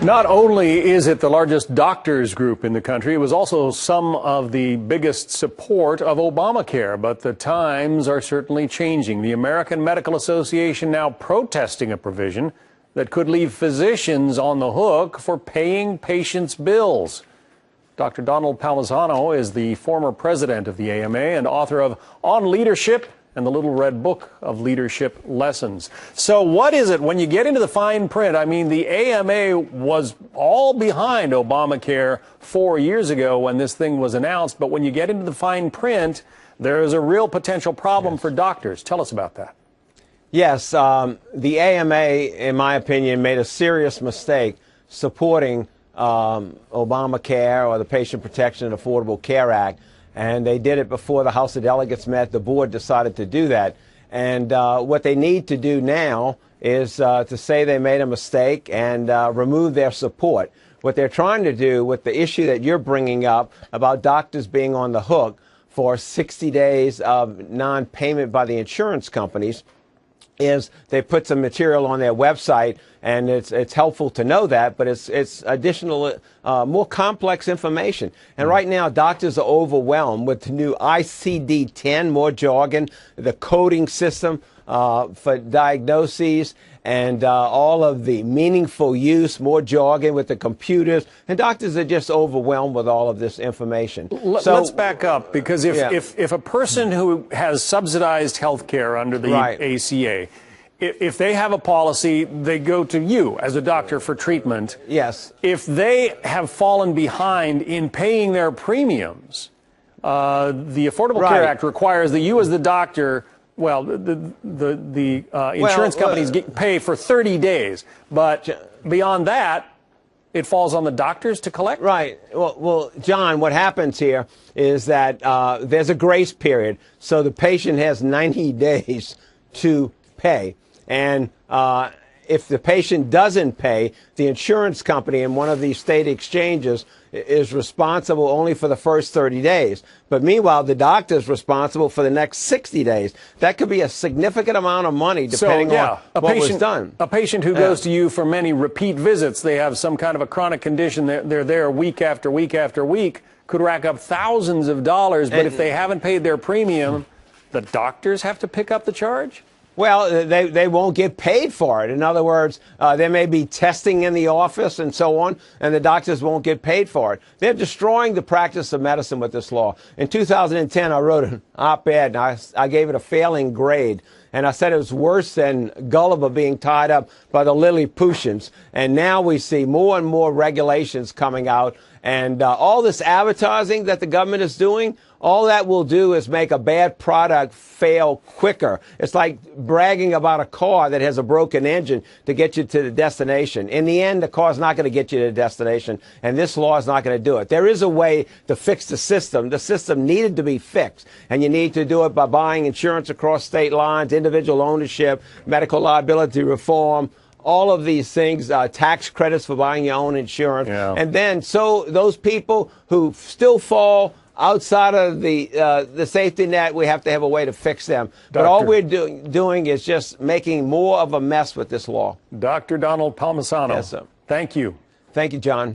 Not only is it the largest doctors group in the country, it was also some of the biggest support of Obamacare. But the times are certainly changing. The American Medical Association now protesting a provision that could leave physicians on the hook for paying patients' bills. Dr. Donald Palmisano is the former president of the AMA and author of On Leadership and the Little Red Book of Leadership Lessons. So what is it when you get into the fine print? I mean, the AMA was all behind Obamacare 4 years ago when this thing was announced. But when you get into the fine print, there is a real potential problem for doctors. Tell us about that. Yes, the AMA, in my opinion, made a serious mistake supporting Obamacare or the Patient Protection and Affordable Care Act. And they did it before the House of Delegates met. The board decided to do that. And what they need to do now is to say they made a mistake and remove their support. What they're trying to do with the issue that you're bringing up about doctors being on the hook for 60 days of non-payment by the insurance companies is they put some material on their website, and it's helpful to know that, but it's additional, more complex information. And right now, doctors are overwhelmed with the new ICD-10, more jargon, the coding system for diagnoses, and all of the meaningful use, more jargon with the computers. And doctors are just overwhelmed with all of this information. Let's back up, because if a person who has subsidized health care under the ACA, if they have a policy, they go to you as a doctor for treatment. Yes. If they have fallen behind in paying their premiums, the Affordable Care Act requires that you as the doctor, well, the insurance companies pay for 30 days. But beyond that, it falls on the doctors to collect? Right. Well, John, what happens here is that there's a grace period. So the patient has 90 days to pay. And if the patient doesn't pay, the insurance company in one of these state exchanges is responsible only for the first 30 days. But meanwhile, the doctor is responsible for the next 60 days. That could be a significant amount of money depending on what was done. A patient who goes to you for many repeat visits, they have some kind of a chronic condition, they're there week after week after week, could rack up thousands of dollars. But if they haven't paid their premium, the doctors have to pick up the charge? Well, they won't get paid for it. In other words, there may be testing in the office and so on, and the doctors won't get paid for it. They're destroying the practice of medicine with this law. In 2010, I wrote an op-ed, and I gave it a failing grade. And I said it was worse than Gulliver being tied up by the Lilliputians. And now we see more and more regulations coming out. And all this advertising that the government is doing, all that will do is make a bad product fail quicker. It's like bragging about a car that has a broken engine to get you to the destination. In the end, the car's not going to get you to the destination, and this law is not going to do it. There is a way to fix the system. The system needed to be fixed, and you need to do it by buying insurance across state lines, individual ownership, medical liability reform, all of these things, tax credits for buying your own insurance. And then so those people who still fall outside of the safety net, we have to have a way to fix them. But all we're doing is just making more of a mess with this law. Dr. Donald Palmisano. Yes, sir. Thank you. Thank you, John.